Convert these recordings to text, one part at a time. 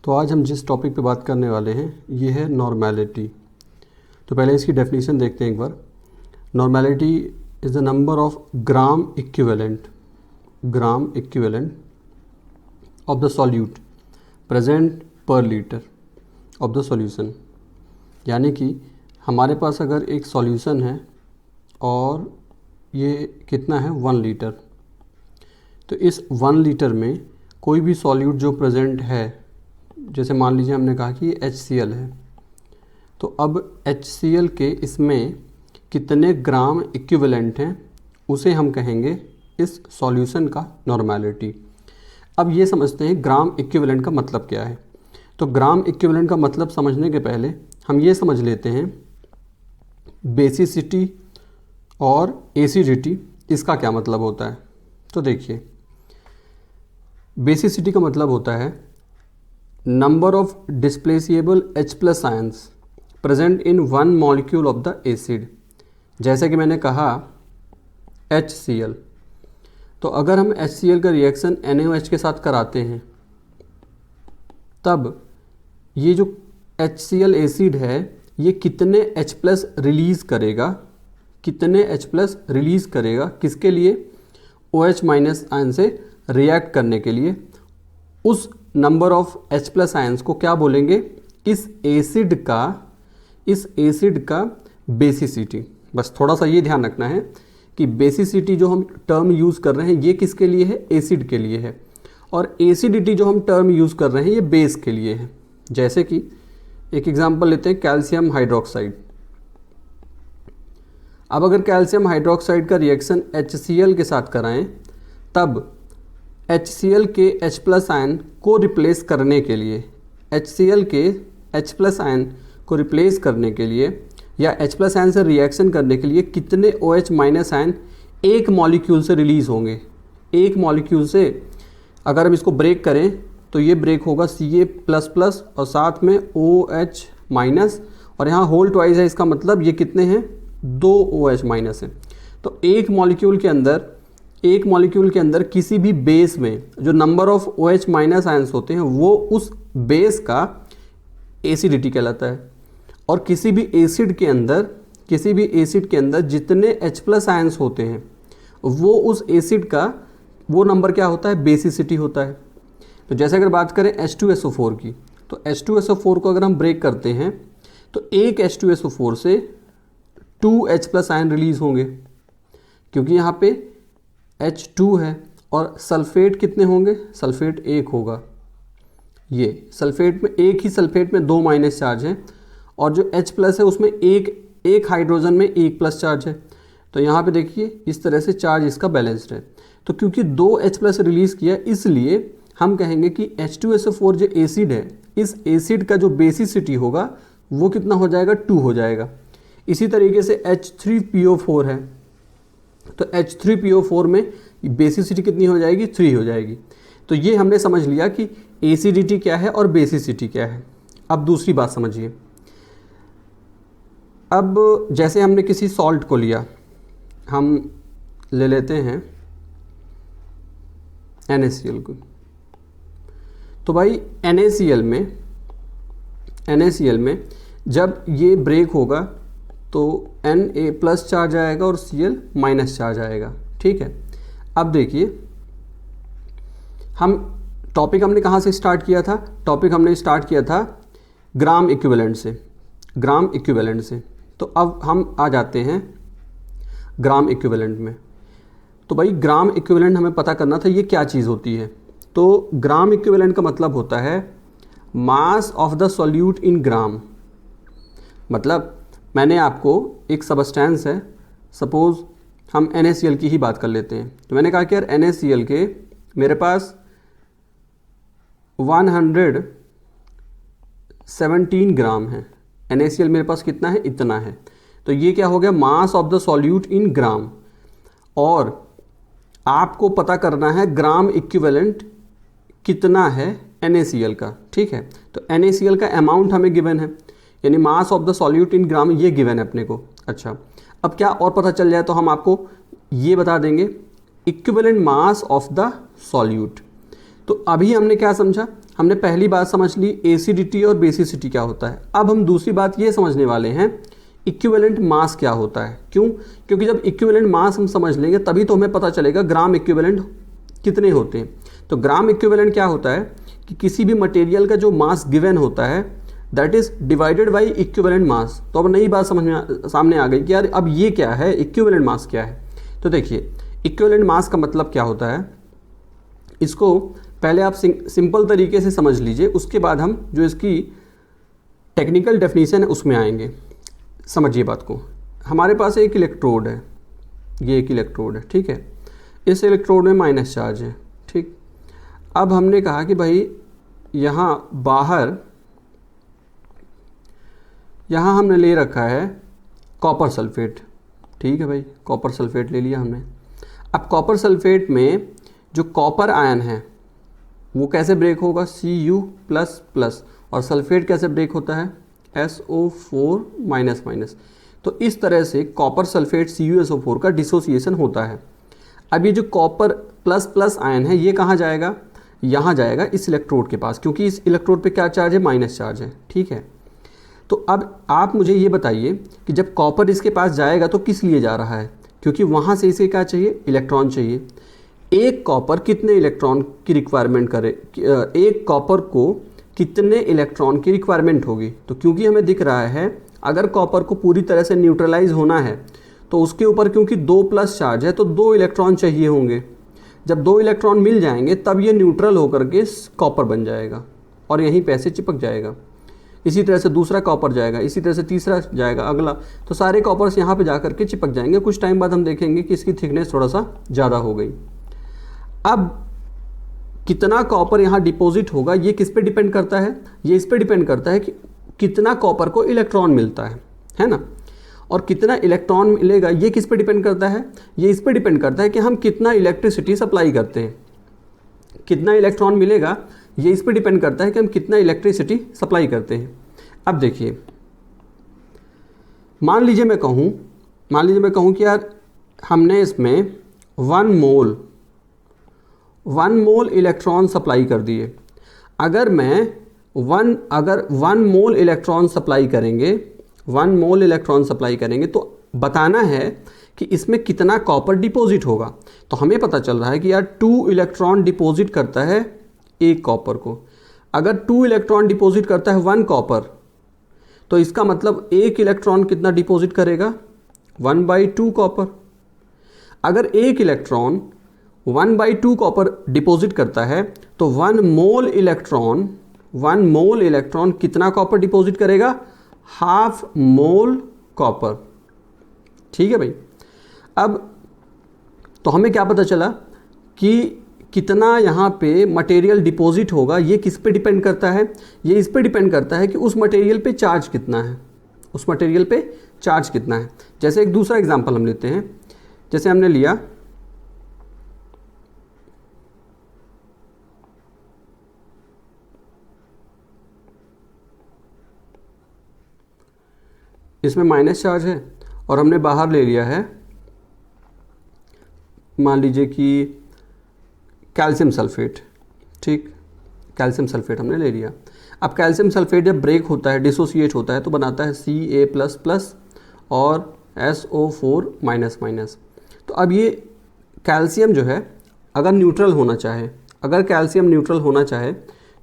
तो आज हम जिस टॉपिक पे बात करने वाले हैं ये है नॉर्मेलिटी। तो पहले इसकी डेफिनेशन देखते हैं एक बार। Normality is the number of gram equivalent of the solute present per litre of the solution. यानी कि हमारे पास अगर एक सॉल्यूशन है और ये कितना है 1 लीटर, तो इस 1 लीटर में कोई भी सॉल्यूट जो प्रेजेंट है, जैसे मान लीजिए हमने कहा कि ये HCl है, तो अब HCl के इसमें कितने ग्राम इक्विवेलेंट हैं उसे हम कहेंगे इस सॉल्यूशन का नॉर्मेलिटी। अब ये समझते हैं ग्राम इक्विवेलेंट का मतलब क्या है। तो ग्राम इक्विवेलेंट का मतलब समझने के पहले हम ये समझ लेते हैं बेसिसिटी और एसिडिटी, इसका क्या मतलब होता है। तो देखिए, बेसिसिटी का मतलब होता है number of displaceable H+ ions present in 1 molecule of the acid. जैसे कि मैंने कहा HCl, तो अगर हम HCl का रिएक्शन NaOH के साथ कराते हैं तब ये जो HCl एसिड है ये कितने H+ रिलीज़ करेगा, किसके लिए, OH- आयन से रिएक्ट करने के लिए। उस नंबर ऑफ H+ आयंस को क्या बोलेंगे, इस एसिड का बेसिसिटी। बस थोड़ा सा ये ध्यान रखना है कि बेसिसिटी जो हम टर्म यूज़ कर रहे हैं ये किसके लिए है, एसिड के लिए है, और एसिडिटी जो हम टर्म यूज़ कर रहे हैं ये बेस के लिए है। जैसे कि एक एग्जांपल लेते हैं कैल्शियम हाइड्रोक्साइड। अब अगर कैल्शियम हाइड्रोक्साइड का रिएक्शन HCl के साथ कराएं तब HCl के H+ आयन को रिप्लेस करने के लिए, HCl के H+ आयन को रिप्लेस करने के लिए या H+ आयन से रिएक्शन करने के लिए कितने OH- आयन एक मॉलिक्यूल से रिलीज़ होंगे। एक मॉलिक्यूल से अगर हम इसको ब्रेक करें तो ये ब्रेक होगा Ca++ और साथ में OH- और यहाँ होल ट्वाइस है, इसका मतलब ये कितने हैं, 2 OH- हैं। तो एक मॉलिक्यूल के अंदर किसी भी बेस में जो नंबर ऑफ OH- आयंस होते हैं वो उस बेस का एसिडिटी कहलाता है, और किसी भी एसिड के अंदर जितने H+ आयंस होते हैं वो उस एसिड का वो नंबर क्या होता है, बेसिसिटी होता है। तो जैसे अगर बात करें H2SO4 की, तो H2SO4 को अगर हम ब्रेक करते हैं तो एक H2SO4 से 2 H+ आयन रिलीज़ होंगे, क्योंकि यहाँ पे H2 है और सल्फेट कितने होंगे, सल्फेट 1 होगा। ये सल्फेट में एक ही सल्फेट में 2 माइनस चार्ज हैं और जो H+ है उसमें एक हाइड्रोजन में 1+ चार्ज है। तो यहाँ पे देखिए इस तरह से चार्ज इसका बैलेंस्ड है। तो क्योंकि 2 H+ रिलीज़ किया इसलिए हम कहेंगे कि H2SO4 जो एसिड है, इस एसिड का जो बेसिसिटी होगा वो कितना हो जाएगा, 2 हो जाएगा। इसी तरीके से H3PO4 है, तो H3PO4 में बेसिसिटी कितनी हो जाएगी, 3 हो जाएगी। तो ये हमने समझ लिया कि एसिडिटी क्या है और बेसिसिटी क्या है। अब दूसरी बात समझिए। अब जैसे हमने किसी सॉल्ट को लिया, हम ले लेते हैं NaCl को, तो भाई NaCl में जब ये ब्रेक होगा तो Na+ चार्ज आएगा और Cl- चार्ज आएगा, ठीक है। अब देखिए हमने कहाँ से स्टार्ट किया था, हमने स्टार्ट किया था ग्राम इक्विवेलेंट से। तो अब हम आ जाते हैं ग्राम इक्विवेलेंट में। तो भाई ग्राम इक्विवेलेंट हमें पता करना था ये क्या चीज़ होती है। तो ग्राम इक्विवेलेंट का मतलब होता है mass of the solute in gram. मतलब मैंने आपको एक सबस्टेंस है, सपोज़ हम NaCl की ही बात कर लेते हैं, तो मैंने कहा कि यार NaCl के मेरे पास 117 ग्राम है। NaCl मेरे पास कितना है, इतना है। तो ये क्या हो गया, mass of the solute in gram. और आपको पता करना है ग्राम इक्विवेलेंट कितना है NaCl का, ठीक है। तो NaCl का अमाउंट हमें गिवन है, यानी mass of the solute in gram ये गिवन है अपने को। अच्छा, अब क्या और पता चल जाए तो हम आपको ये बता देंगे equivalent mass of the solute. तो अभी हमने क्या समझा हमने पहली बात समझ ली एसिडिटी और बेसिसिटी क्या होता है। अब हम दूसरी बात ये समझने वाले हैं इक्विवेलेंट मास क्या होता है। क्यों? क्योंकि जब इक्विवेलेंट मास हम समझ लेंगे तभी तो हमें पता चलेगा ग्राम इक्विवेलेंट कितने होते हैं। तो ग्राम इक्विवेलेंट क्या होता है कि किसी भी मटेरियल का जो मास गिवन होता है that is divided by equivalent mass. तो अब नई बात समझ में सामने आ गई कि यार अब ये क्या है, इक्विवेलेंट मास क्या है। तो देखिए इक्विवेलेंट मास का मतलब क्या होता है, इसको पहले आप सिंपल तरीके से समझ लीजिए, उसके बाद हम जो इसकी टेक्निकल डेफिनेशन है उसमें आएंगे। समझिए बात को। हमारे पास एक इलेक्ट्रोड है, ये एक इलेक्ट्रोड है, ठीक है। इस इलेक्ट्रोड में माइनस चार्ज है, ठीक। अब हमने कहा कि भाई यहाँ बाहर यहाँ हमने ले रखा है कॉपर सल्फेट, ठीक है भाई, कॉपर सल्फेट ले लिया हमने। अब कॉपर सल्फेट में जो कॉपर आयन है वो कैसे ब्रेक होगा, Cu++ और सल्फेट कैसे ब्रेक होता है SO4-। तो इस तरह से कॉपर सल्फेट CuSO4 का डिसोसिएशन होता है। अब ये जो कॉपर ++ आयन है ये कहाँ जाएगा, यहाँ जाएगा इस इलेक्ट्रोड के पास, क्योंकि इस इलेक्ट्रोड पे क्या चार्ज है, माइनस चार्ज है, ठीक है। तो अब आप मुझे ये बताइए कि जब कॉपर इसके पास जाएगा तो किस लिए जा रहा है, क्योंकि वहाँ से इसे क्या चाहिए, इलेक्ट्रॉन चाहिए। एक कॉपर कितने इलेक्ट्रॉन की रिक्वायरमेंट करे, एक कॉपर को कितने इलेक्ट्रॉन की रिक्वायरमेंट होगी। तो क्योंकि हमें दिख रहा है अगर कॉपर को पूरी तरह से न्यूट्रलाइज होना है तो उसके ऊपर क्योंकि 2+ चार्ज है तो 2 इलेक्ट्रॉन चाहिए होंगे। जब 2 इलेक्ट्रॉन मिल जाएंगे तब ये न्यूट्रल होकर के कॉपर बन जाएगा और यहीं पे ऐसे चिपक जाएगा। इसी तरह से दूसरा कॉपर जाएगा, इसी तरह से तीसरा जाएगा, अगला, तो सारे कॉपर्स यहाँ पे जा करके चिपक जाएंगे। कुछ टाइम बाद हम देखेंगे कि इसकी थिकनेस थोड़ा सा ज़्यादा हो गई। अब कितना कॉपर यहाँ डिपॉजिट होगा ये किस पे डिपेंड करता है, ये इस पे डिपेंड करता है कि कितना कॉपर को इलेक्ट्रॉन मिलता है ना। और कितना इलेक्ट्रॉन मिलेगा ये किस पे डिपेंड करता है, ये इस पे डिपेंड करता है कि हम कितना इलेक्ट्रिसिटी सप्लाई करते हैं। कितना इलेक्ट्रॉन मिलेगा ये इस पे डिपेंड करता है कि हम कितना इलेक्ट्रिसिटी सप्लाई करते हैं। अब देखिए मान लीजिए मैं कहूँ कि यार हमने इसमें 1 मोल इलेक्ट्रॉन सप्लाई कर दिए। अगर 1 मोल इलेक्ट्रॉन सप्लाई करेंगे तो बताना है कि इसमें कितना कॉपर डिपॉजिट होगा। तो हमें पता चल रहा है कि यार 2 इलेक्ट्रॉन डिपॉजिट करता है एक कॉपर को। अगर 2 इलेक्ट्रॉन डिपॉजिट करता है 1 कॉपर तो इसका मतलब 1 इलेक्ट्रॉन कितना डिपॉजिट करेगा, 1/2 कॉपर। अगर 1 इलेक्ट्रॉन 1/2 कॉपर डिपॉजिट करता है तो 1 मोल इलेक्ट्रॉन कितना कॉपर डिपॉजिट करेगा, ½ मोल कॉपर, ठीक है भाई। अब तो हमें क्या पता चला कि कितना यहाँ पे मटेरियल डिपॉजिट होगा, ये किस पे डिपेंड करता है, ये इस पे डिपेंड करता है कि उस मटेरियल पे चार्ज कितना है। जैसे एक दूसरा एग्जांपल हम लेते हैं, जैसे हमने लिया इसमें माइनस चार्ज है और हमने बाहर ले लिया है, मान लीजिए कि कैल्शियम सल्फेट, ठीक, कैल्शियम सल्फेट हमने ले लिया। अब कैल्शियम सल्फेट जब ब्रेक होता है, डिसोसिएट होता है तो बनाता है Ca++ और SO4-। तो अब ये कैल्शियम जो है अगर कैल्शियम न्यूट्रल होना चाहे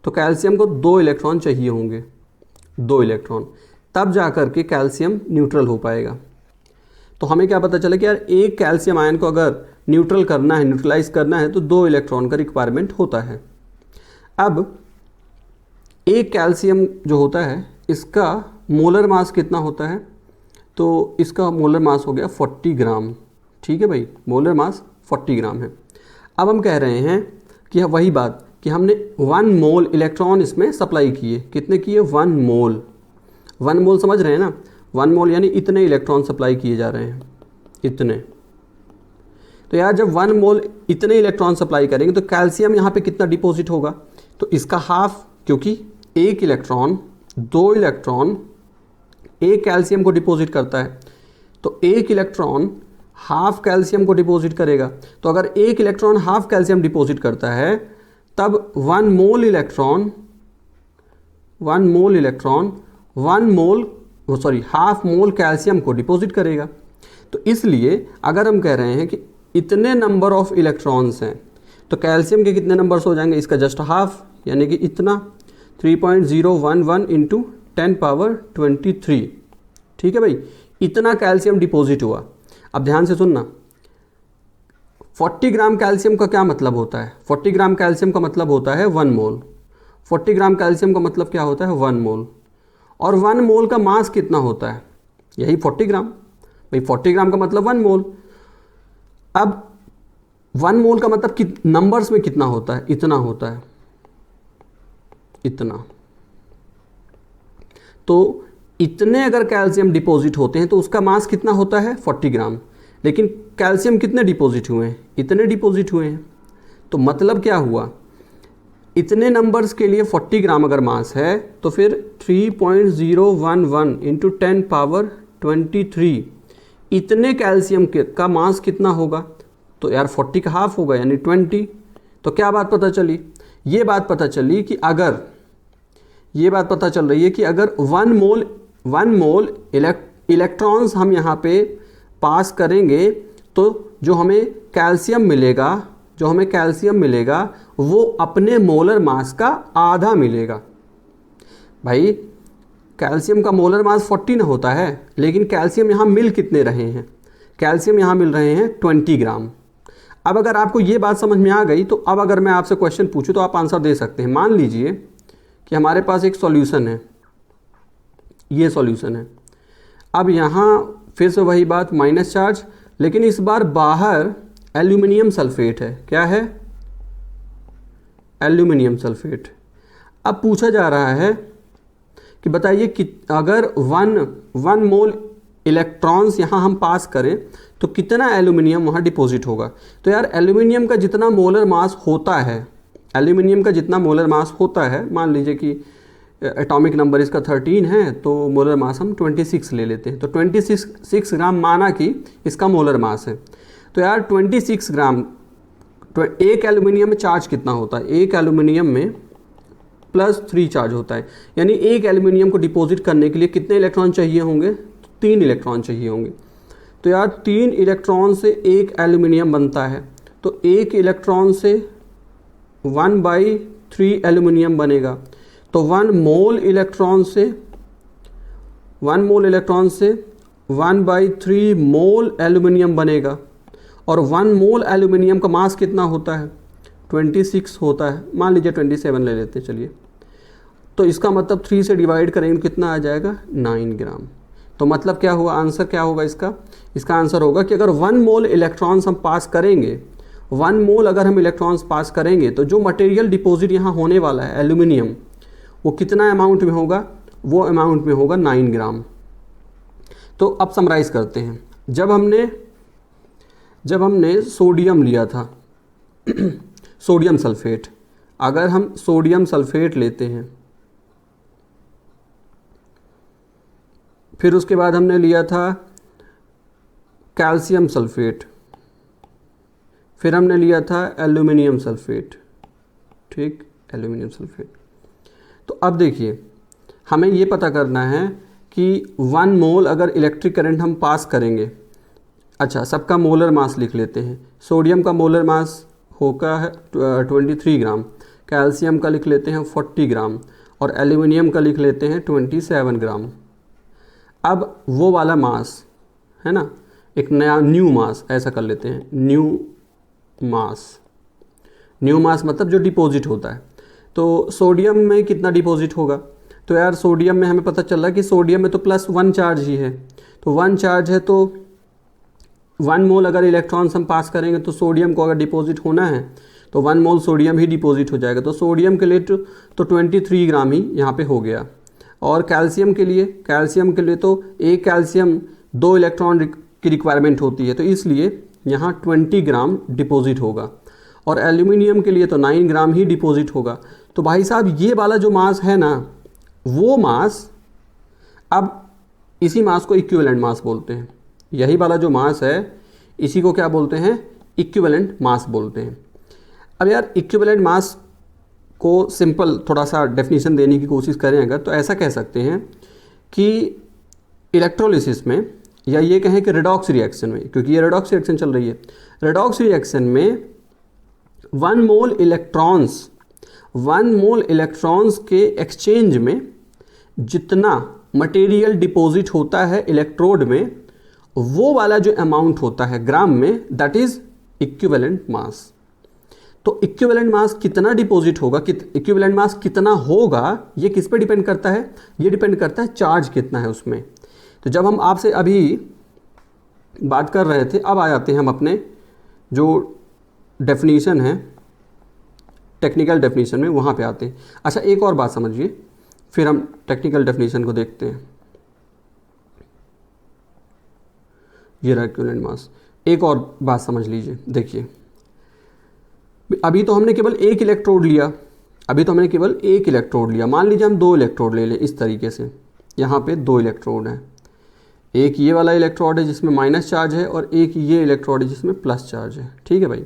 तो कैल्शियम को 2 इलेक्ट्रॉन चाहिए होंगे, 2 इलेक्ट्रॉन, तब जा कर के कैल्शियम न्यूट्रल हो पाएगा। तो हमें क्या पता चला कि यार एक कैल्शियम आयन को अगर न्यूट्रलाइज करना है तो 2 इलेक्ट्रॉन का रिक्वायरमेंट होता है। अब एक कैल्शियम जो होता है इसका मोलर मास कितना होता है, तो इसका मोलर मास हो गया 40 ग्राम, ठीक है भाई, मोलर मास 40 ग्राम है। अब हम कह रहे हैं कि वही बात कि हमने 1 मोल इलेक्ट्रॉन इसमें सप्लाई किए, कितने किए, 1 मोल समझ रहे हैं ना, 1 मोल यानी इतने इलेक्ट्रॉन सप्लाई किए जा रहे हैं, इतने। तो यार जब 1 मोल इतने इलेक्ट्रॉन सप्लाई करेंगे तो कैल्शियम यहाँ पे कितना डिपॉजिट होगा, तो इसका हाफ, क्योंकि 1 इलेक्ट्रॉन 2 इलेक्ट्रॉन एक कैल्शियम को डिपॉजिट करता है तो 1 इलेक्ट्रॉन ½ कैल्शियम को डिपॉजिट करेगा। तो अगर 1 इलेक्ट्रॉन ½ कैल्शियम डिपॉजिट करता है तब 1 मोल इलेक्ट्रॉन हाफ मोल कैल्शियम को डिपॉजिट करेगा। तो इसलिए अगर हम कह रहे हैं कि इतने नंबर ऑफ इलेक्ट्रॉन्स हैं तो कैल्शियम के कितने नंबर्स हो जाएंगे, इसका जस्ट हाफ, यानी कि इतना 3.011 इंटू 10⁻23। ठीक है भाई, इतना कैल्शियम डिपॉजिट हुआ। अब ध्यान से सुनना, 40 ग्राम कैल्शियम का क्या मतलब होता है? 40 ग्राम कैल्शियम का मतलब होता है 1 मोल। 40 ग्राम कैल्शियम का मतलब क्या होता है? 1 मोल। और 1 मोल का मास कितना होता है? यही 40 ग्राम। भाई 40 ग्राम का मतलब 1 मोल। अब 1 मोल का मतलब नंबर्स में कितना होता है? इतना होता है, इतना। तो इतने अगर कैल्शियम डिपॉजिट होते हैं तो उसका मास कितना होता है? 40 ग्राम। लेकिन कैल्शियम कितने डिपॉजिट हुए हैं? इतने डिपॉजिट हुए हैं। तो मतलब क्या हुआ, इतने नंबर्स के लिए 40 ग्राम अगर मास है तो फिर 3.011 इंटू 10⁻23 इतने कैल्शियम का मास कितना होगा? तो यार 40 का हाफ होगा, यानी 20। तो क्या बात पता चली? ये बात पता चली कि अगर ये बात पता चल रही है कि अगर 1 मोल इलेक्ट्रॉन्स हम यहाँ पे पास करेंगे तो जो हमें कैल्शियम मिलेगा वो अपने मोलर मास का आधा मिलेगा। भाई कैल्शियम का मोलर मास 40 न होता है, लेकिन कैल्शियम यहाँ मिल कितने रहे हैं? कैल्शियम यहाँ मिल रहे हैं 20 ग्राम। अब अगर आपको ये बात समझ में आ गई तो अब अगर मैं आपसे क्वेश्चन पूछूं तो आप आंसर दे सकते हैं। मान लीजिए कि हमारे पास एक सॉल्यूशन है, ये सॉल्यूशन है। अब यहाँ फिर से वही बात, माइनस चार्ज, लेकिन इस बार बाहर एल्यूमिनियम सल्फेट है। क्या है? Aluminium sulphate. अब पूछा जा रहा है कि बताइए कि अगर 1 मोल इलेक्ट्रॉन्स यहाँ हम पास करें तो कितना एल्यूमिनियम वहाँ डिपॉजिट होगा। तो यार एल्यूमिनियम का जितना मोलर मास होता है, मान लीजिए कि एटॉमिक नंबर इसका 13 है तो मोलर मास हम 26 ले लेते हैं। तो 26 ग्राम माना कि इसका मोलर मास है। तो यार 26 ग्राम एक एल्यूमिनियम में चार्ज कितना होता है? एक एल्यूमिनियम में +3 चार्ज होता है, यानी एक एल्यूमिनियम को डिपॉजिट करने के लिए कितने इलेक्ट्रॉन चाहिए होंगे? 3 इलेक्ट्रॉन चाहिए होंगे। तो यार 3 इलेक्ट्रॉन से एक एल्यूमिनियम बनता है, तो एक इलेक्ट्रॉन से 1/3 एल्यूमिनियम बनेगा। तो 1 मोल इलेक्ट्रॉन से 1/3 मोल एल्यूमिनियम बनेगा। और 1 मोल एल्यूमिनियम का मास कितना होता है? 26 होता है। मान लीजिए 27 ले लेते हैं, चलिए। तो इसका मतलब 3 से डिवाइड करेंगे तो कितना आ जाएगा? 9 ग्राम। तो मतलब क्या हुआ, आंसर क्या होगा इसका आंसर होगा कि अगर 1 मोल इलेक्ट्रॉन्स हम पास करेंगे, 1 मोल अगर हम इलेक्ट्रॉन्स पास करेंगे तो जो मटेरियल डिपॉजिट यहाँ होने वाला है एल्यूमिनियम, वो कितना अमाउंट में होगा? वो अमाउंट में होगा 9 ग्राम। तो अब समराइज़ करते हैं। जब हमने सोडियम लिया था सोडियम सल्फेट, अगर हम सोडियम सल्फेट लेते हैं, फिर उसके बाद हमने लिया था कैल्शियम सल्फेट, फिर हमने लिया था एल्यूमिनियम सल्फेट। ठीक, एल्यूमिनियम सल्फेट। तो अब देखिए, हमें ये पता करना है कि 1 मोल अगर इलेक्ट्रिक करंट हम पास करेंगे। अच्छा, सबका मोलर मास लिख लेते हैं। सोडियम का मोलर मास होगा है 23 ग्राम, कैल्शियम का लिख लेते हैं 40 ग्राम और एल्यूमिनियम का लिख लेते हैं 27 ग्राम। अब वो वाला मास है ना, एक नया न्यू मास ऐसा कर लेते हैं, न्यू मास मतलब जो डिपॉजिट होता है। तो सोडियम में कितना डिपॉजिट होगा? तो यार सोडियम में हमें पता चल रहा है कि सोडियम में तो +1 चार्ज ही है। तो 1 चार्ज है तो 1 मोल अगर इलेक्ट्रॉन्स हम पास करेंगे तो सोडियम को अगर डिपॉजिट होना है तो 1 मोल सोडियम ही डिपॉजिट हो जाएगा। तो सोडियम के लिए तो 23 ग्राम ही यहाँ पे हो गया। और कैल्शियम के लिए तो एक कैल्शियम 2 इलेक्ट्रॉन की रिक्वायरमेंट होती है, तो इसलिए यहाँ 20 ग्राम डिपॉजिट होगा। और एल्यूमिनियम के लिए तो 9 ग्राम ही डिपॉजिट होगा। तो भाई साहब ये वाला जो मास है ना, वो मास, अब इसी मास को इक्विवेलेंट मास बोलते हैं। यही वाला जो मास है इसी को क्या बोलते हैं? इक्विवेलेंट मास बोलते हैं। अब यार इक्विवेलेंट मास को सिंपल थोड़ा सा डेफिनेशन देने की कोशिश करें अगर, तो ऐसा कह सकते हैं कि इलेक्ट्रोलिसिस में, या ये कहें कि रेडॉक्स रिएक्शन में, क्योंकि ये रेडॉक्स रिएक्शन चल रही है, रेडॉक्स रिएक्शन में 1 मोल इलेक्ट्रॉन्स के एक्सचेंज में जितना मटेरियल डिपॉजिट होता है इलेक्ट्रोड में, वो वाला जो अमाउंट होता है ग्राम में, दैट इज इक्विवेलेंट मास। तो इक्विवेलेंट मास कितना डिपॉजिट होगा, इक्विवेलेंट मास कितना होगा, ये किस पे डिपेंड करता है, ये डिपेंड करता है चार्ज कितना है उसमें। तो जब हम आपसे अभी बात कर रहे थे, अब आ जाते हैं हम अपने जो डेफिनेशन है टेक्निकल डेफिनेशन में, वहाँ पे आते हैं। अच्छा, एक और बात समझिए, फिर हम टेक्निकल डेफिनेशन को देखते हैं। ये रहा इक्विवेलेंट मास। एक और बात समझ लीजिए, देखिए अभी तो हमने केवल एक इलेक्ट्रोड लिया, मान लीजिए हम 2 इलेक्ट्रोड ले लें इस तरीके से। यहाँ पे 2 इलेक्ट्रोड हैं, एक ये वाला इलेक्ट्रोड है जिसमें माइनस चार्ज है और एक ये इलेक्ट्रोड है जिसमें प्लस चार्ज है, ठीक है भाई।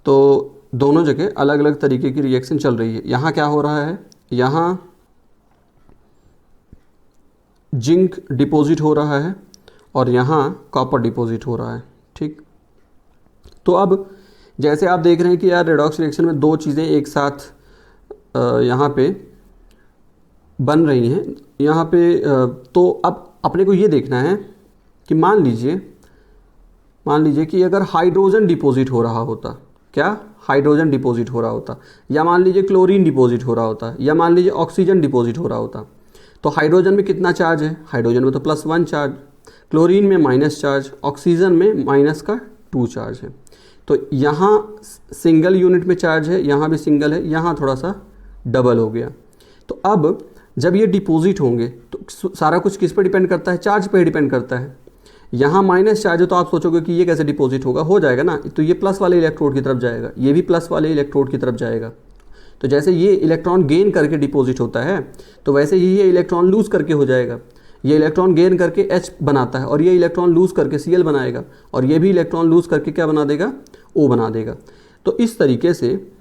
तो दोनों जगह अलग अलग तरीके की रिएक्शन चल रही है। यहाँ क्या हो रहा है, यहाँ जिंक डिपॉजिट हो रहा है और यहाँ कॉपर डिपॉजिट हो रहा है, ठीक। तो अब जैसे आप देख रहे हैं कि यार रेडॉक्स रिएक्शन में 2 चीज़ें एक साथ यहाँ पे बन रही हैं यहाँ पे, तो अब अपने को ये देखना है कि मान लीजिए कि अगर हाइड्रोजन डिपॉजिट हो रहा होता, क्या हाइड्रोजन डिपॉजिट हो रहा होता, या मान लीजिए क्लोरीन डिपॉजिट हो रहा होता, या मान लीजिए ऑक्सीजन डिपॉजिट हो रहा होता, तो हाइड्रोजन में कितना चार्ज है, हाइड्रोजन में तो +1 चार्ज, क्लोरीन में माइनस चार्ज, ऑक्सीजन में -2 चार्ज है। तो यहाँ सिंगल यूनिट में चार्ज है, यहाँ भी सिंगल है, यहाँ थोड़ा सा डबल हो गया। तो अब जब ये डिपॉजिट होंगे तो सारा कुछ किस पे डिपेंड करता है, चार्ज पे डिपेंड करता है। यहाँ माइनस चार्ज है तो आप सोचोगे कि ये कैसे डिपॉजिट होगा, हो जाएगा ना, तो ये प्लस वाले इलेक्ट्रोड की तरफ जाएगा, ये भी प्लस वाले इलेक्ट्रोड की तरफ जाएगा। तो जैसे ये इलेक्ट्रॉन गेन करके डिपॉजिट होता है, तो वैसे ही ये इलेक्ट्रॉन लूज करके हो जाएगा। ये इलेक्ट्रॉन गेन करके H बनाता है और ये इलेक्ट्रॉन लूज करके Cl बनाएगा, और ये भी इलेक्ट्रॉन लूज करके क्या बना देगा, O बना देगा। तो इस तरीके से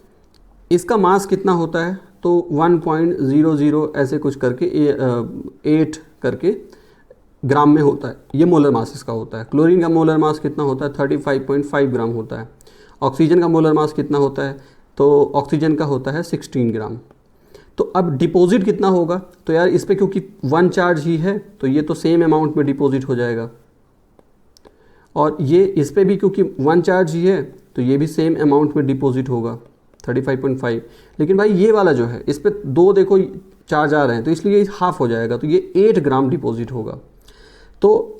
इसका मास कितना होता है, तो 1.00 ऐसे कुछ करके 8 करके ग्राम में होता है, ये मोलर मास इसका होता है। क्लोरीन का मोलर मास कितना होता है, 35.5 ग्राम होता है। ऑक्सीजन का मोलर मास कितना होता है, तो ऑक्सीजन का होता है 16 ग्राम। तो अब डिपॉजिट कितना होगा, तो यार इस पे क्योंकि 1 चार्ज ही है तो ये तो सेम अमाउंट में डिपॉजिट हो जाएगा, और ये इस पे भी क्योंकि 1 चार्ज ही है तो ये भी सेम अमाउंट में डिपॉजिट होगा 35.5। लेकिन भाई ये वाला जो है इस पे 2 देखो चार्ज आ रहे हैं, तो इसलिए ये हाफ हो जाएगा, तो ये 8 ग्राम डिपॉजिट होगा। तो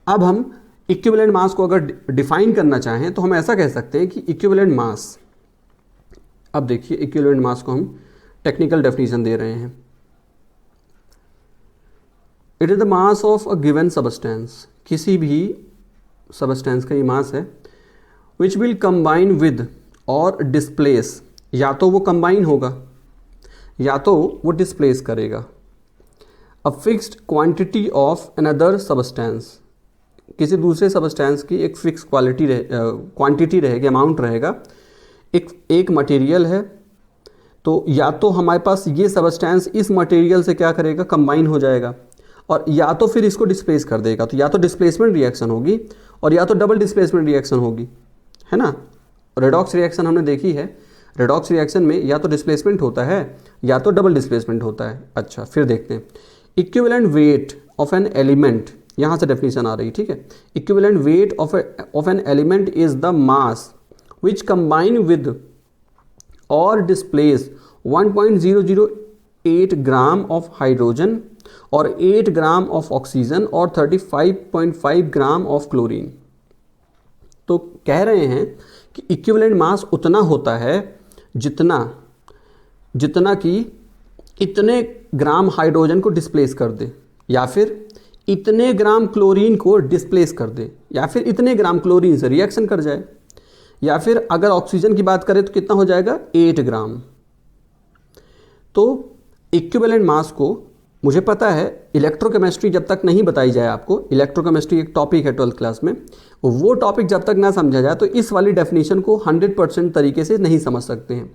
अब हम इक्विवेलेंट मास को अगर डिफाइन करना चाहें तो हम ऐसा कह सकते हैं कि इक्विवेलेंट मास, अब देखिए इक्विवेलेंट मास को हम टेक्निकल डेफिनेशन दे रहे हैं। It is the mass of a given substance, किसी भी सबस्टेंस का ये मास है, विच विल कंबाइन विद और डिस्प्लेस, या तो वो कंबाइन होगा या तो वो डिस्प्लेस करेगा, a fixed quantity of another substance, किसी दूसरे सबस्टेंस की एक फिक्स क्वांटिटी रहेगी, अमाउंट रहेगा। एक मटेरियल है तो या तो हमारे पास ये सबस्टेंस इस मटेरियल से क्या करेगा, कंबाइन हो जाएगा, और या तो फिर इसको डिस्प्लेस कर देगा। तो या तो डिस्प्लेसमेंट रिएक्शन होगी और या तो डबल डिस्प्लेसमेंट रिएक्शन होगी, है ना। रेडॉक्स रिएक्शन हमने देखी है, रेडॉक्स रिएक्शन में या तो डिस्प्लेसमेंट होता है या तो डबल डिस्प्लेसमेंट होता है। अच्छा, फिर देखते हैं equivalent weight of an element, यहाँ से डेफिनेशन आ रही, ठीक है। Equivalent weight of an element is the mass which combine with और डिस्प्लेस 1.008 ग्राम ऑफ हाइड्रोजन और 8 ग्राम ऑफ ऑक्सीजन और 35.5 ग्राम ऑफ क्लोरीन। तो कह रहे हैं कि इक्विवेलेंट मास उतना होता है जितना कि इतने ग्राम हाइड्रोजन को डिस्प्लेस कर दे, या फिर इतने ग्राम क्लोरीन को डिस्प्लेस कर दे, या फिर इतने ग्राम क्लोरीन से रिएक्शन कर जाए, या फिर अगर ऑक्सीजन की बात करें तो कितना हो जाएगा, 8 ग्राम। तो इक्विवेलेंट मास को मुझे पता है इलेक्ट्रोकेमिस्ट्री जब तक नहीं बताई जाए आपको, इलेक्ट्रोकेमिस्ट्री एक टॉपिक है 12th क्लास में, वो टॉपिक जब तक ना समझा जाए तो इस वाली डेफिनेशन को 100% तरीके से नहीं समझ सकते हैं।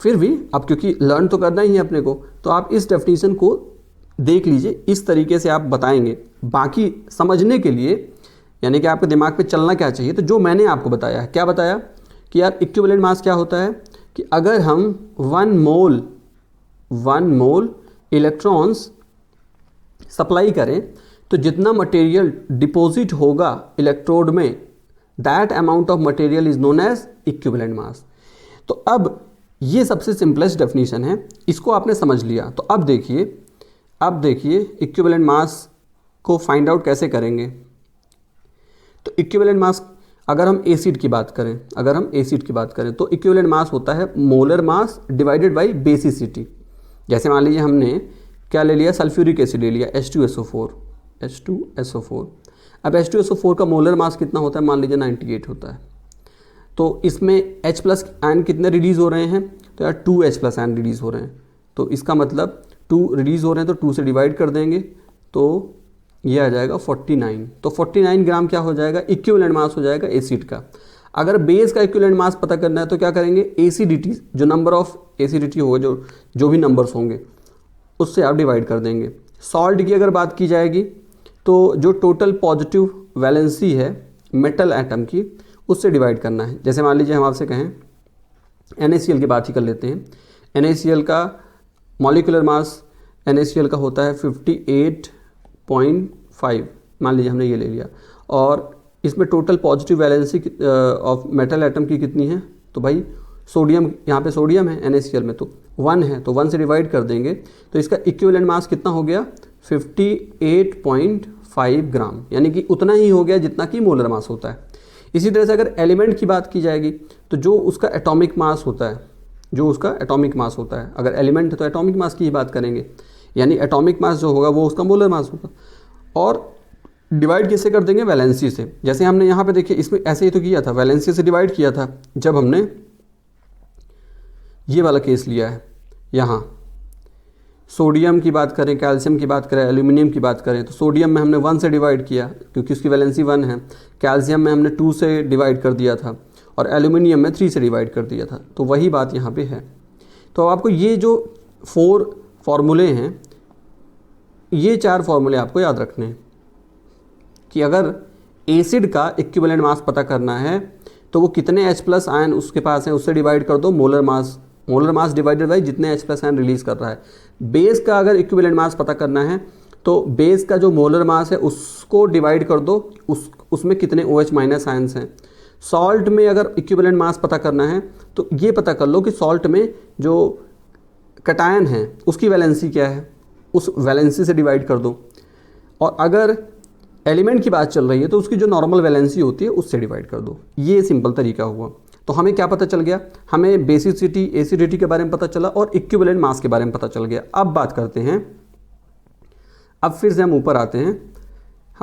फिर भी अब क्योंकि लर्न तो करना ही है अपने को, तो आप इस डेफिनेशन को देख लीजिए, इस तरीके से आप बताएंगे। बाकी समझने के लिए यानी कि आपके दिमाग पे चलना क्या चाहिए, तो जो मैंने आपको बताया है, क्या बताया कि यार इक्विवेलेंट मास क्या होता है कि अगर हम 1 मोल इलेक्ट्रॉन्स सप्लाई करें तो जितना मटेरियल डिपॉजिट होगा इलेक्ट्रोड में, that amount of material is known as equivalent mass. तो अब ये सबसे सिंपलेस्ट डेफिनेशन है, इसको आपने समझ लिया। तो अब देखिए इक्विवेलेंट मास को फाइंड आउट कैसे करेंगे। तो इक्विवेलेंट मास अगर हम एसिड की बात करें तो इक्विवेलेंट मास होता है molar mass divided by basicity. जैसे मान लीजिए हमने क्या ले लिया, सल्फ्यूरिक एसिड ले लिया H2SO4। अब H2SO4 का मोलर मास कितना होता है, मान लीजिए 98 होता है। तो इसमें H प्लस आयन कितने रिलीज हो रहे हैं, तो यार 2H प्लस आयन रिलीज हो रहे हैं। तो इसका मतलब 2 रिलीज हो रहे हैं तो 2 से डिवाइड कर देंगे तो ये आ जाएगा 49। तो 49 ग्राम क्या हो जाएगा, इक्विवेलेंट मास हो जाएगा एसिड का। अगर बेस का इक्विवेलेंट मास पता करना है तो क्या करेंगे, एसिडिटी, जो नंबर ऑफ एसिडिटी होगा, जो भी नंबर्स होंगे उससे आप डिवाइड कर देंगे। सॉल्ट की अगर बात की जाएगी तो जो टोटल पॉजिटिव वैलेंसी है मेटल एटम की, उससे डिवाइड करना है। जैसे मान लीजिए हम आपसे कहें NaCl की बात ही कर लेते हैं। NaCl का मॉलिक्यूलर मास NaCl का होता है 58.5, मान लीजिए हमने ये ले लिया, और इसमें total positive valency of metal atom की कितनी है, तो भाई सोडियम, यहाँ पे सोडियम है NaCl में तो 1 है, तो 1 से डिवाइड कर देंगे तो इसका इक्विवेलेंट मास कितना हो गया 58.5 ग्राम, यानी कि उतना ही हो गया जितना कि मोलर मास होता है। इसी तरह से अगर एलिमेंट की बात की जाएगी तो जो उसका एटॉमिक मास होता है, अगर एलिमेंट है तो एटॉमिक मास की ही बात करेंगे, यानी एटॉमिक मास जो होगा वो उसका मोलर मास होगा। और डिवाइड कैसे कर देंगे, वैलेंसी से। जैसे हमने यहाँ पे देखिए इसमें ऐसे ही तो किया था, वैलेंसी से डिवाइड किया था जब हमने ये वाला केस लिया है। यहाँ सोडियम की बात करें, कैल्शियम की बात करें, एल्यूमिनियम की बात करें, तो सोडियम में हमने 1 से डिवाइड किया क्योंकि उसकी वैलेंसी 1 है। कैल्शियम में हमने 2 से डिवाइड कर दिया था और एल्यूमिनियम में 3 से डिवाइड कर दिया था। तो वही बात यहाँ पे है। तो आपको ये जो 4 फार्मूले हैं, ये 4 फार्मूले आपको याद रखने हैं कि अगर एसिड का इक्विवेलेंट मास पता करना है तो वो कितने H प्लस आयन उसके पास हैं उससे डिवाइड कर दो, मोलर मास डिवाइडेड बाई जितने H प्लस आयन रिलीज कर रहा है। बेस का अगर इक्विवेलेंट मास पता करना है तो बेस का जो मोलर मास है उसको डिवाइड कर दो, उसमें कितने OH माइनस आयन्स हैं। सॉल्ट में अगर इक्विवेलेंट मास पता करना है तो ये पता कर लो कि सॉल्ट में जो कटायन है उसकी वैलेंसी क्या है, उस वैलेंसी से डिवाइड कर दो। और अगर एलिमेंट की बात चल रही है तो उसकी जो नॉर्मल वैलेंसी होती है उससे डिवाइड कर दो। ये सिंपल तरीका हुआ। तो हमें क्या पता चल गया, हमें बेसिसिटी, एसिडिटी के बारे में पता चला और इक्विवेलेंट मास के बारे में पता चल गया। अब बात करते हैं, अब फिर से हम ऊपर आते हैं।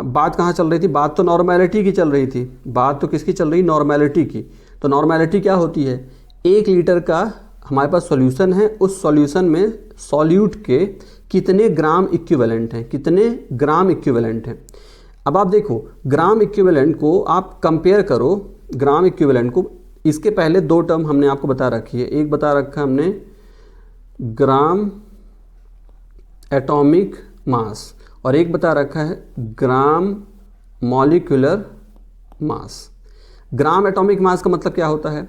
बात कहाँ चल रही थी, बात तो नॉर्मेलिटी की चल रही थी। बात तो किसकी चल रही, नॉर्मेलिटी की। तो नॉर्मेलिटी क्या होती है, 1 लीटर का हमारे पास सॉल्यूशन है, उस सॉल्यूशन में सॉल्यूट के कितने ग्राम इक्विवेलेंट हैं। अब आप देखो ग्राम इक्विवेलेंट को आप कंपेयर करो, ग्राम इक्विवेलेंट को। इसके पहले 2 टर्म हमने आपको बता रखी है, एक बता रखा हमने ग्राम एटॉमिक मास और एक बता रखा है gram molecular mass. Gram atomic mass का मतलब क्या होता है,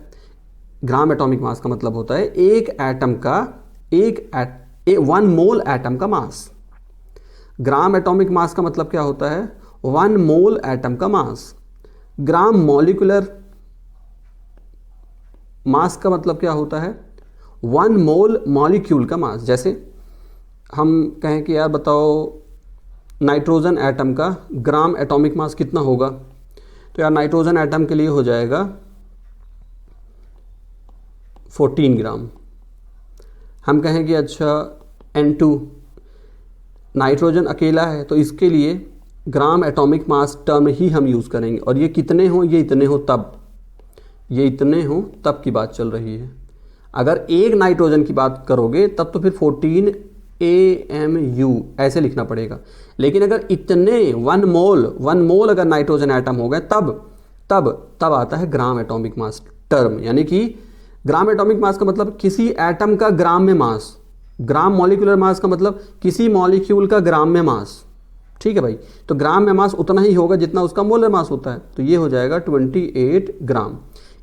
ग्राम एटॉमिक मास का मतलब होता है एक एटम का 1 मोल एटम का मास। ग्राम एटॉमिक मास का मतलब क्या होता है, 1 मोल एटम का मास। ग्राम मॉलिक्यूलर मास का मतलब क्या होता है, 1 मोल मॉलिक्यूल का मास। जैसे हम कहें कि यार बताओ नाइट्रोजन एटम का ग्राम एटॉमिक मास कितना होगा, तो यार नाइट्रोजन एटम के लिए हो जाएगा 14 ग्राम। हम कहें कि अच्छा N2 नाइट्रोजन अकेला है तो इसके लिए ग्राम एटॉमिक मास टर्म ही हम यूज़ करेंगे, और ये कितने हों, ये इतने हों तब की बात चल रही है। अगर एक नाइट्रोजन की बात करोगे तब तो फिर 14 AMU ऐसे लिखना पड़ेगा। लेकिन अगर इतने 1 मोल अगर नाइट्रोजन एटम हो गए तब आता है ग्राम एटॉमिक मास टर्म, यानी कि ग्राम एटॉमिक मास का मतलब किसी एटम का ग्राम में मास, ग्राम मॉलिक्यूलर मास का मतलब किसी मॉलिक्यूल का ग्राम में मास। ठीक है भाई, तो ग्राम में मास उतना ही होगा जितना उसका मोलर मास होता है, तो ये हो जाएगा 28 ग्राम।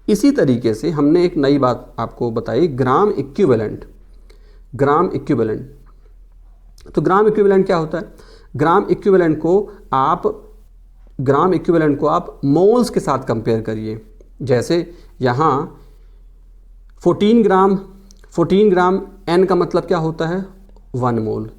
इसी तरीके से हमने एक नई बात आपको बताई, ग्राम इक्विवेलेंट। ग्राम इक्विवेलेंट, तो ग्राम इक्विवेलेंट क्या होता है? ग्राम इक्विवेलेंट को आप मोल्स के साथ कंपेयर करिए। जैसे यहाँ 14 ग्राम N का मतलब क्या होता है? 1 मोल।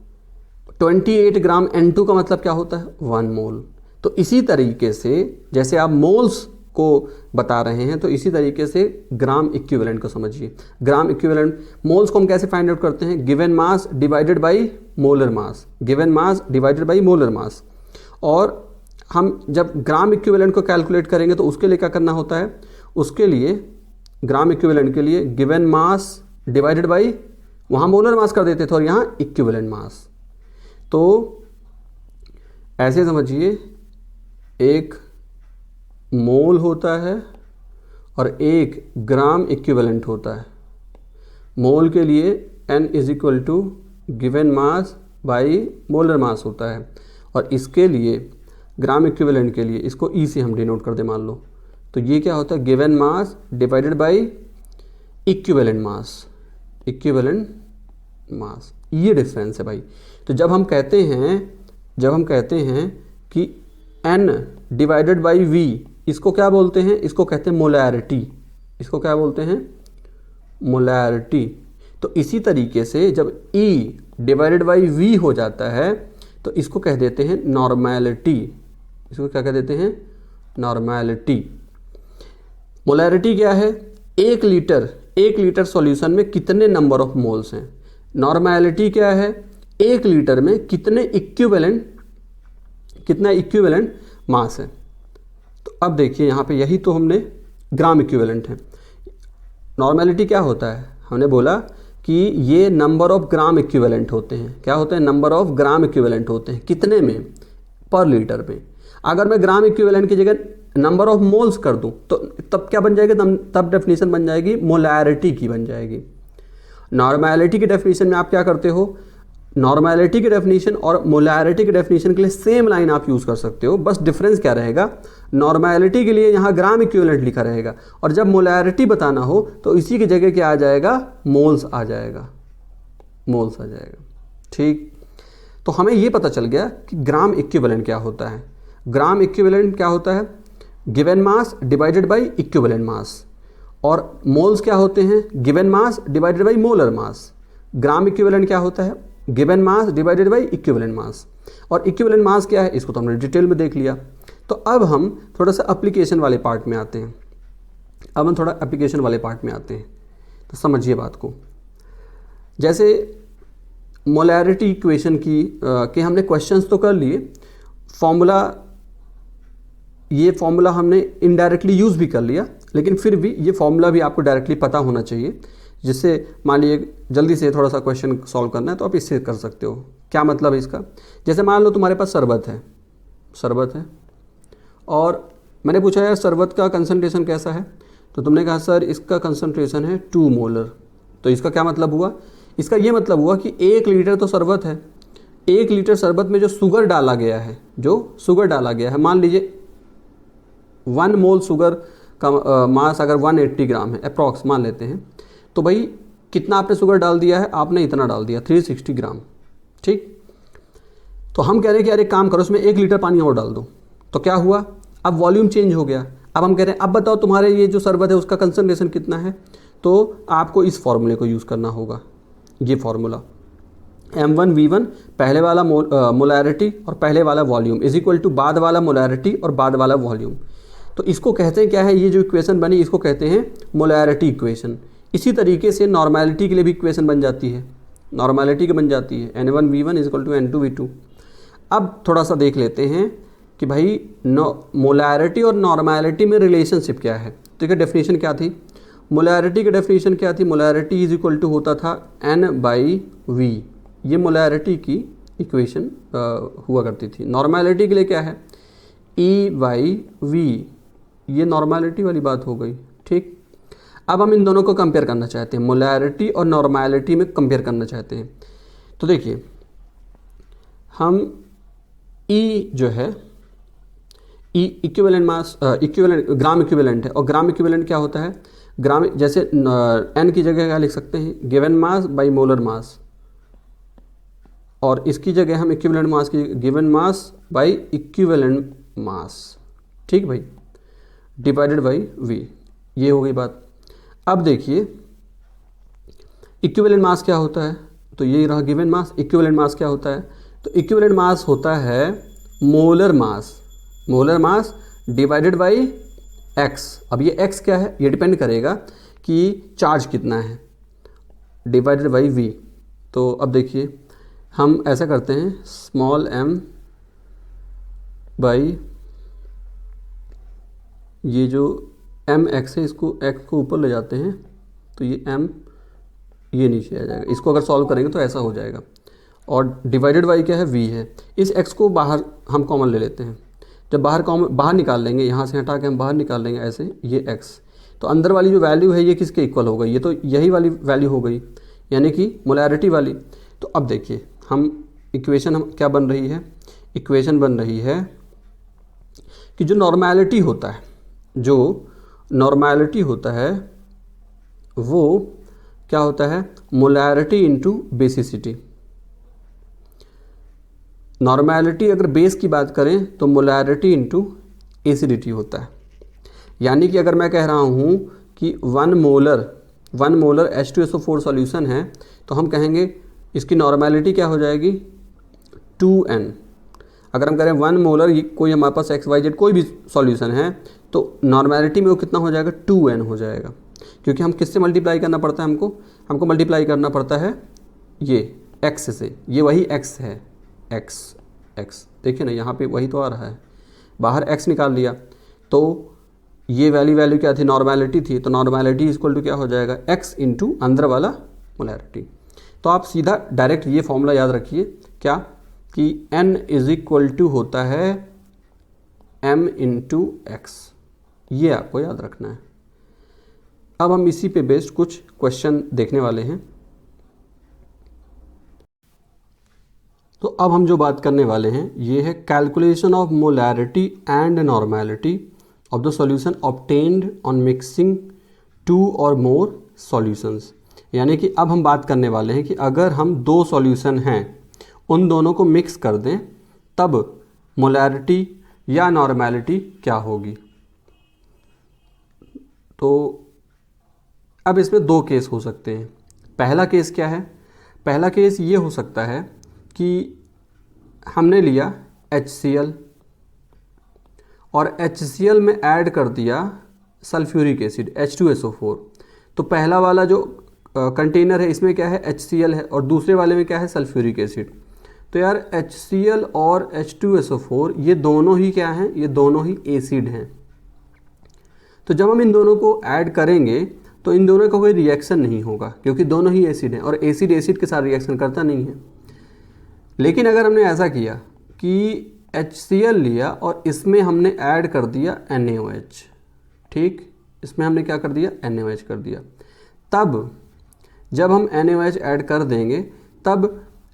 28 ग्राम N2 का मतलब क्या होता है? 1 मोल। तो इसी तरीके से जैसे आप मोल्स को बता रहे हैं, तो इसी तरीके से ग्राम इक्विवेलेंट को समझिए। ग्राम इक्विवेलेंट, मोल्स को हम कैसे फाइंड आउट करते हैं? Given mass divided by molar mass, given mass divided by molar mass. और हम जब ग्राम इक्विवेलेंट को कैलकुलेट करेंगे तो उसके लिए क्या करना होता है? उसके लिए ग्राम इक्विवेलेंट के लिए गिवन मास डिवाइडेड बाय, वहाँ मोलर मास कर देते थे और यहाँ इक्विवेलेंट मास। तो ऐसे समझिए, एक मोल होता है और एक ग्राम इक्विवेलेंट होता है। मोल के लिए N is equal to given mass by molar mass होता है, और इसके लिए ग्राम इक्विवेलेंट के लिए इसको E से हम डिनोट कर दे मान लो, तो ये क्या होता है? Given mass divided by equivalent mass, equivalent mass, ये डिफरेंस है भाई। तो जब हम कहते हैं कि N डिवाइडेड बाई V, इसको क्या बोलते हैं? इसको कहते हैं मोलैरिटी। इसको क्या बोलते हैं? मोलैरिटी। तो इसी तरीके से जब E डिवाइडेड बाई V हो जाता है तो इसको कह देते हैं नॉर्मैलिटी। इसको क्या कह देते हैं? नॉर्मैलिटी। मोलैरिटी क्या है? 1 लीटर सॉल्यूशन में कितने नंबर ऑफ मोल्स हैं। नॉर्मैलिटी क्या है? 1 लीटर में कितना इक्विवेलेंट मास है। तो अब देखिए यहाँ पे यही तो हमने ग्राम इक्विवेलेंट है। नॉर्मैलिटी क्या होता है? हमने बोला कि ये नंबर ऑफ ग्राम इक्विवेलेंट होते हैं। क्या होते हैं? नंबर ऑफ ग्राम इक्विवेलेंट होते हैं। कितने में? पर लीटर में। अगर मैं ग्राम इक्विवेलेंट की जगह नंबर ऑफ मोल्स कर दूं तो तब क्या बन जाएगा? तब डेफिनेशन बन जाएगी मोलैरिटी की बन जाएगी। नॉर्मैलिटी की डेफिनेशन में आप क्या करते हो? नॉर्मैलिटी की डेफिनेशन और मोलैरिटी की डेफिनेशन के लिए सेम लाइन आप यूज़ कर सकते हो, बस डिफरेंस क्या रहेगा? नॉर्मैलिटी के लिए यहाँ ग्राम इक्विवेलेंट लिखा रहेगा, और जब मोलैरिटी बताना हो तो इसी की जगह क्या आ जाएगा? मोल्स आ जाएगा, मोल्स आ जाएगा। ठीक, तो हमें ये पता चल गया कि ग्राम इक्विवेलेंट क्या होता है। ग्राम इक्विवेलेंट क्या होता है? Given mass divided by equivalent mass. और मोल्स क्या होते हैं? Given mass divided by molar mass. Gram equivalent क्या होता है? Given mass divided by equivalent mass. और इक्विवेलेंट मास क्या है? इसको तो हमने डिटेल में देख लिया। तो अब हम थोड़ा सा एप्लीकेशन वाले पार्ट में आते हैं। तो समझिए बात को। जैसे मोलैरिटी इक्वेशन के हमने क्वेश्चंस तो कर लिए, ये फॉर्मूला हमने इनडायरेक्टली यूज़ भी कर लिया, लेकिन फिर भी ये फॉर्मूला भी आपको डायरेक्टली पता होना चाहिए, जिससे मान लीजिए जल्दी से थोड़ा सा क्वेश्चन सॉल्व करना है तो आप इससे कर सकते हो। क्या मतलब है इसका? जैसे मान लो तुम्हारे पास शरबत है और मैंने पूछा यार शरबत का कंसंट्रेशन कैसा है, तो तुमने कहा सर इसका कंसंट्रेशन है 2 मोलर। तो इसका क्या मतलब हुआ? इसका ये मतलब हुआ कि 1 लीटर तो शरबत है, 1 लीटर शरबत में जो शुगर डाला गया है, मान लीजिए 1 मोल शुगर का मास अगर 180 ग्राम है अप्रॉक्स मान लेते हैं, तो भाई कितना आपने शुगर डाल दिया है? आपने इतना डाल दिया 360 ग्राम। ठीक, तो हम कह रहे हैं कि यार एक काम करो, उसमें 1 लीटर पानी और डाल दो। तो क्या हुआ? अब वॉल्यूम चेंज हो गया। अब हम कह रहे हैं अब बताओ तुम्हारे ये जो शरबत है उसका कंसंट्रेशन कितना है? तो आपको इस फॉर्मूले को यूज़ करना होगा। ये फॉर्मूला M1V1 पहले वाला मोलैरिटी और पहले वाला वॉल्यूम इज इक्वल टू बाद वाला मोलैरिटी और बाद वाला वॉल्यूम। तो इसको कहते हैं क्या है? ये जो इक्वेशन बनी इसको कहते हैं मोलैरिटी इक्वेशन। इसी तरीके से नॉर्मैलिटी के लिए भी इक्वेशन बन जाती है, N1V1 is equal to N2V2। अब थोड़ा सा देख लेते हैं कि भाई मोलैरिटी और नॉर्मैलिटी में रिलेशनशिप क्या है। तो इसका डेफिनेशन क्या थी? मोलैरिटी की डेफिनेशन क्या थी? मोलैरिटी इज इक्वल टू होता था N/V। ये मोलैरिटी की इक्वेशन हुआ करती थी। नॉर्मैलिटी के लिए क्या है? E/V। ये नॉर्मैलिटी वाली बात हो गई। ठीक, अब हम इन दोनों को कंपेयर करना चाहते हैं, मोलैरिटी और नॉर्मैलिटी में कंपेयर करना चाहते हैं। तो देखिए हम ई जो है, E equivalent mass, equivalent gram equivalent है, और ग्राम इक्विवेलेंट क्या होता है, ग्राम जैसे एन की जगह क्या लिख सकते हैं, गिवन मास बाई मोलर मास, और इसकी जगह हम इक्विवेलेंट मास की given mass by equivalent mass, ठीक भाई, डिवाइडेड बाई वी, ये हो गई बात। अब देखिए इक्विवेलेंट मास क्या होता है, तो यही रहा गिवन मास। इक्विवेलेंट मास क्या होता है, तो इक्विवेलेंट मास होता है molar mass, molar mass divided by x. अब ये एक्स क्या है, ये डिपेंड करेगा कि चार्ज कितना है, डिवाइडेड बाई वी। तो अब देखिए हम ऐसा करते हैं, स्मॉल m बाई ये जो एम एक्स है, इसको x को ऊपर ले जाते हैं, तो ये m ये नीचे आ जाएगा। इसको अगर सॉल्व करेंगे तो ऐसा हो जाएगा, और डिवाइडेड बाई क्या है, v है। इस x को बाहर हम कॉमन ले लेते हैं, जब बाहर निकाल लेंगे, यहाँ से हटा के हम बाहर निकाल लेंगे ऐसे, ये x, तो अंदर वाली जो वैल्यू है ये किसके इक्वल हो गई, ये तो यही वाली वैल्यू हो गई, यानी कि मोलैरिटी वाली। तो अब देखिए हम इक्वेशन हम क्या बन रही है, इक्वेशन बन रही है कि जो नॉर्मैलिटी होता है, जो नॉर्मैलिटी होता है वो क्या होता है, मोलैरिटी इनटू बेसिसिटी। नॉर्मैलिटी अगर बेस की बात करें तो मोलैरिटी इनटू एसिडिटी होता है। यानी कि अगर मैं कह रहा हूँ कि 1 मोलर H2SO4 सॉल्यूशन है, तो हम कहेंगे इसकी नॉर्मैलिटी क्या हो जाएगी, 2n। अगर हम कह रहे हैं 1 मोलर कोई हमारे पास XYZ कोई भी सॉल्यूशन है, तो नॉर्मैलिटी में वो कितना हो जाएगा, 2n हो जाएगा, क्योंकि हम किससे मल्टीप्लाई करना पड़ता है, हमको मल्टीप्लाई करना पड़ता है ये x से, ये वही x है, x देखिए ना, यहाँ पे वही तो आ रहा है, बाहर x निकाल लिया, तो ये वैल्यू क्या थी, नॉर्मैलिटी थी, तो नॉर्मैलिटी इक्वल टू क्या हो जाएगा, x इंटू अंदर वाला मोलैरिटी। तो आप सीधा डायरेक्ट ये फॉर्मूला याद रखिए, क्या कि n इज इक्वल टू होता है m इंटू एक्स, ये आपको याद रखना है। अब हम इसी पे बेस्ड कुछ क्वेश्चन देखने वाले हैं। तो अब हम जो बात करने वाले हैं ये है calculation of molarity and normality of the solution obtained on mixing 2 और मोर सॉल्यूशंस। यानी कि अब हम बात करने वाले हैं कि अगर हम 2 सॉल्यूशन हैं, उन दोनों को मिक्स कर दें, तब मोलैरिटी या नॉर्मैलिटी क्या होगी। तो अब इसमें 2 केस हो सकते हैं। पहला केस क्या है, पहला केस ये हो सकता है कि हमने लिया HCl और HCl में ऐड कर दिया सल्फ्यूरिक एसिड H2SO4। तो पहला वाला जो कंटेनर है इसमें क्या है, HCl है, और दूसरे वाले में क्या है, सल्फ्यूरिक एसिड। तो यार HCl और H2SO4 ये दोनों ही क्या हैं, ये दोनों ही एसिड हैं। तो जब हम इन दोनों को ऐड करेंगे तो इन दोनों का कोई रिएक्शन नहीं होगा, क्योंकि दोनों ही एसिड हैं, और एसिड एसिड के साथ रिएक्शन करता नहीं है। लेकिन अगर हमने ऐसा किया कि HCl लिया और इसमें हमने ऐड कर दिया NaOH, ठीक, इसमें हमने क्या कर दिया, NaOH कर दिया, तब जब हम NaOH ऐड कर देंगे तब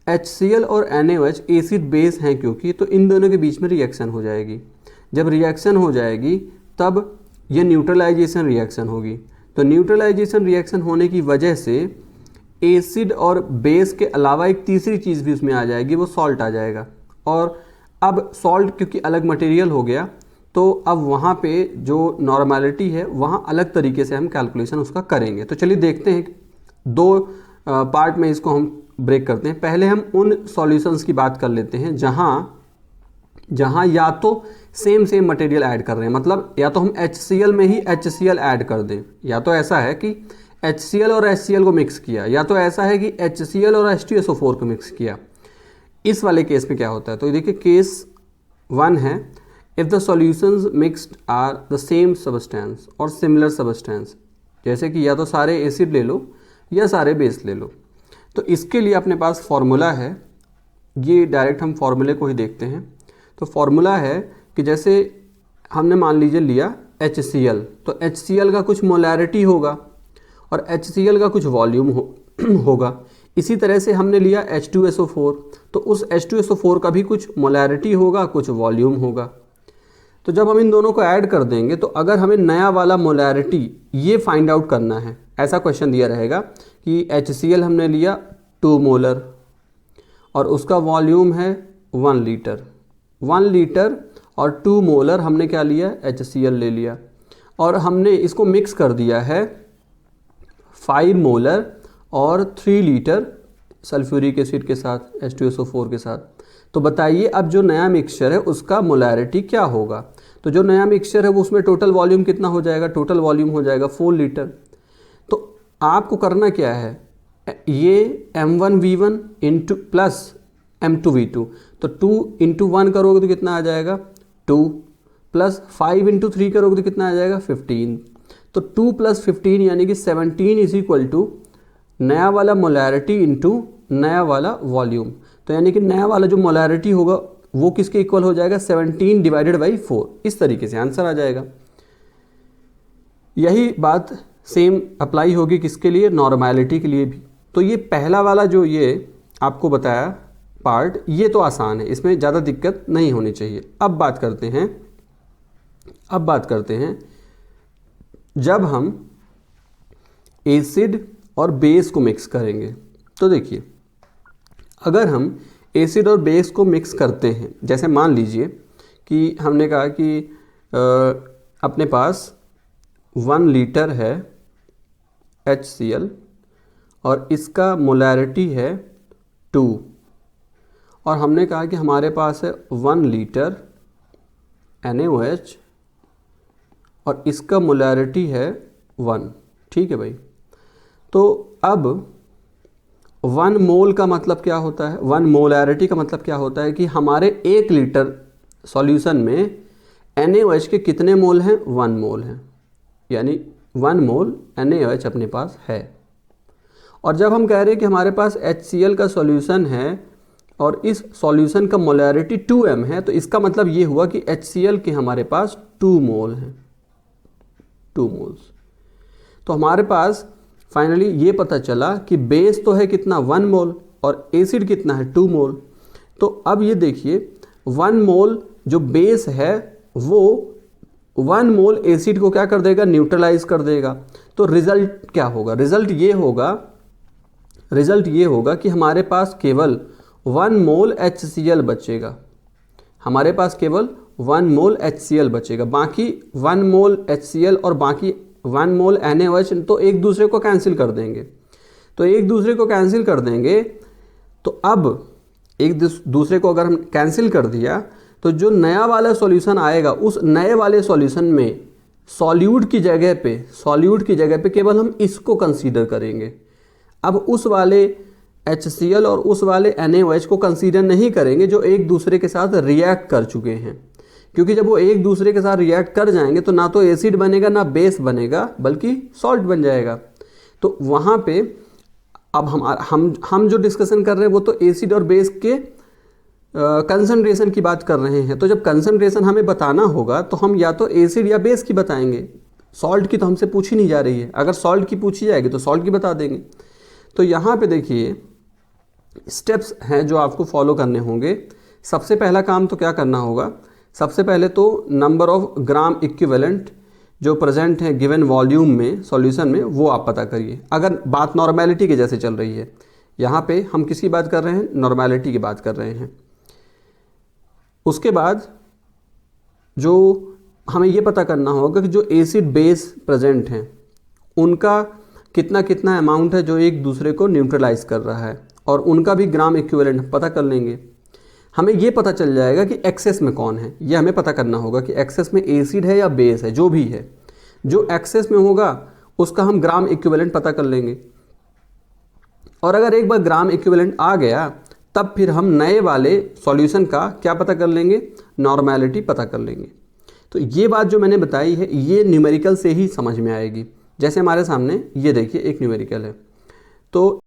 HCl और NaOH एसिड बेस हैं, क्योंकि तो इन दोनों के बीच में रिएक्शन हो जाएगी। जब रिएक्शन हो जाएगी तब ये न्यूट्रलाइजेशन रिएक्शन होगी। तो न्यूट्रलाइजेशन रिएक्शन होने की वजह से एसिड और बेस के अलावा एक तीसरी चीज़ भी उसमें आ जाएगी, वो सॉल्ट आ जाएगा। और अब सॉल्ट क्योंकि अलग मटेरियल हो गया, तो अब वहाँ पे जो नॉर्मैलिटी है वहाँ अलग तरीके से हम कैलकुलेशन उसका करेंगे। तो चलिए देखते हैं, 2 पार्ट में इसको हम ब्रेक करते हैं। पहले हम उन सॉल्यूशंस की बात कर लेते हैं जहाँ या तो सेम मटेरियल ऐड कर रहे हैं, मतलब या तो हम HCl में ही HCl ऐड कर दें, या तो ऐसा है कि HCl और HCl को मिक्स किया, या तो ऐसा है कि HCl और H2SO4 को मिक्स किया। इस वाले केस में क्या होता है, तो देखिए केस 1 है, if the solutions mixed are the same substance और सिमिलर सब्सटेंस, जैसे कि या तो सारे एसिड ले लो या सारे बेस ले लो। तो इसके लिए अपने पास फॉर्मूला है, ये डायरेक्ट हम फॉर्मूले को ही देखते हैं। तो फॉर्मूला है कि जैसे हमने मान लीजिए लिया HCl, तो HCl का कुछ मोलैरिटी होगा, और HCl का कुछ वॉल्यूम होगा। इसी तरह से हमने लिया H2SO4, तो उस H2SO4 का भी कुछ मोलैरिटी होगा, कुछ वॉल्यूम होगा। तो जब हम इन दोनों को ऐड कर देंगे तो अगर हमें नया वाला मोलैरिटी ये फाइंड आउट करना है, ऐसा क्वेश्चन दिया रहेगा कि HCl हमने लिया 2 मोलर और उसका वॉल्यूम है 1 लीटर। 1 लीटर और 2 मोलर हमने क्या लिया, HCl ले लिया, और हमने इसको मिक्स कर दिया है 5 मोलर और 3 लीटर सल्फ्यूरिक एसिड के साथ, H2SO4 के साथ। तो बताइए अब जो नया मिक्सचर है उसका मोलैरिटी क्या होगा। तो जो नया मिक्सचर है वो उसमें टोटल वॉल्यूम कितना हो जाएगा, टोटल वॉल्यूम हो जाएगा 4 लीटर। तो आपको करना क्या है, ये M1V1 इंटू प्लस M2V2, तो 2 इंटू 1 करोगे तो कितना आ जाएगा 2, प्लस 5 इंटू 3 करोगे तो कितना आ जाएगा 15। तो 2 + 15 यानी कि 17 इज इक्वल टू नया वाला मोलैरिटी इंटू नया वाला वॉल्यूम। तो यानी कि नया वाला जो मोलैरिटी होगा वो किसके इक्वल हो जाएगा, 17 डिवाइडेड बाई 4। इस तरीके से आंसर आ जाएगा। यही बात सेम अप्लाई होगी किसके लिए, नॉर्मैलिटी के लिए भी। तो ये पहला वाला जो ये आपको बताया पार्ट, ये तो आसान है, इसमें ज़्यादा दिक्कत नहीं होनी चाहिए। अब बात करते हैं जब हम एसिड और बेस को मिक्स करेंगे। तो देखिए, अगर हम एसिड और बेस को मिक्स करते हैं, जैसे मान लीजिए कि हमने कहा कि अपने पास 1 लीटर है HCl और इसका मोलैरिटी है 2, और हमने कहा कि हमारे पास है 1 लीटर NaOH और इसका मोलैरिटी है 1। ठीक है भाई। तो अब 1 मोल का मतलब क्या होता है, 1 मोलैरिटी का मतलब क्या होता है कि हमारे 1 लीटर सॉल्यूशन में NaOH के कितने मोल हैं, 1 मोल हैं, यानी 1 मोल NaOH अपने पास है। और जब हम कह रहे हैं कि हमारे पास HCl का सॉल्यूशन है और इस सॉल्यूशन का मोलैरिटी 2m है, तो इसका मतलब ये हुआ कि HCl के हमारे पास 2 मोल हैं, 2 मोल्स। तो हमारे पास फाइनली ये पता चला कि बेस तो है कितना 1 मोल और एसिड कितना है 2 मोल। तो अब ये देखिए 1 मोल जो बेस है वो 1 मोल एसिड को क्या कर देगा, न्यूट्रलाइज कर देगा। तो रिजल्ट क्या होगा, रिजल्ट ये होगा कि हमारे पास केवल 1 मोल HCl बचेगा, हमारे पास केवल 1 मोल HCl बचेगा। बाकी 1 मोल HCl और बाकी 1 मोल NaOH तो एक दूसरे को कैंसिल कर देंगे। तो अब एक दूसरे को अगर हम कैंसिल कर दिया तो जो नया वाला सॉल्यूशन आएगा उस नए वाले सॉल्यूशन में सॉल्यूट की जगह पे केवल हम इसको कंसीडर करेंगे। अब उस वाले HCl और उस वाले NaOH को कंसीडर नहीं करेंगे जो एक दूसरे के साथ रिएक्ट कर चुके हैं, क्योंकि जब वो एक दूसरे के साथ रिएक्ट कर जाएंगे तो ना तो एसिड बनेगा ना बेस बनेगा बल्कि सॉल्ट बन जाएगा। तो वहाँ पे अब हम जो डिस्कशन कर रहे हैं वो तो एसिड और बेस के कंसंट्रेशन की बात कर रहे हैं। तो जब कंसंट्रेशन हमें बताना होगा तो हम या तो एसिड या बेस की बताएंगे, सॉल्ट की तो हमसे पूछी नहीं जा रही है। अगर सॉल्ट की पूछी जाएगी तो सॉल्ट की बता देंगे। तो यहाँ पे देखिए स्टेप्स हैं जो आपको फॉलो करने होंगे। सबसे पहला काम तो क्या करना होगा, सबसे पहले तो नंबर ऑफ ग्राम इक्विवेलेंट जो प्रेजेंट है गिवन वॉल्यूम में सॉल्यूशन में वो आप पता करिए। अगर बात नॉर्मैलिटी की जैसे चल रही है, यहाँ पे हम किसकी बात कर रहे हैं, नॉर्मैलिटी की बात कर रहे हैं। उसके बाद जो हमें ये पता करना होगा कि जो एसिड बेस प्रेजेंट हैं उनका कितना कितना अमाउंट है जो एक दूसरे को न्यूट्रलाइज कर रहा है, और उनका भी ग्राम इक्विवेलेंट पता कर लेंगे। हमें ये पता चल जाएगा कि एक्सेस में कौन है, ये हमें पता करना होगा कि एक्सेस में एसिड है या बेस है, जो भी है। जो एक्सेस में होगा उसका हम ग्राम इक्विवेलेंट पता कर लेंगे, और अगर एक बार ग्राम इक्विवेलेंट आ गया तब फिर हम नए वाले सॉल्यूशन का क्या पता कर लेंगे, नॉर्मैलिटी पता कर लेंगे। तो ये बात जो मैंने बताई है ये न्यूमेरिकल से ही समझ में आएगी। जैसे हमारे सामने ये देखिए एक न्यूमेरिकल है, तो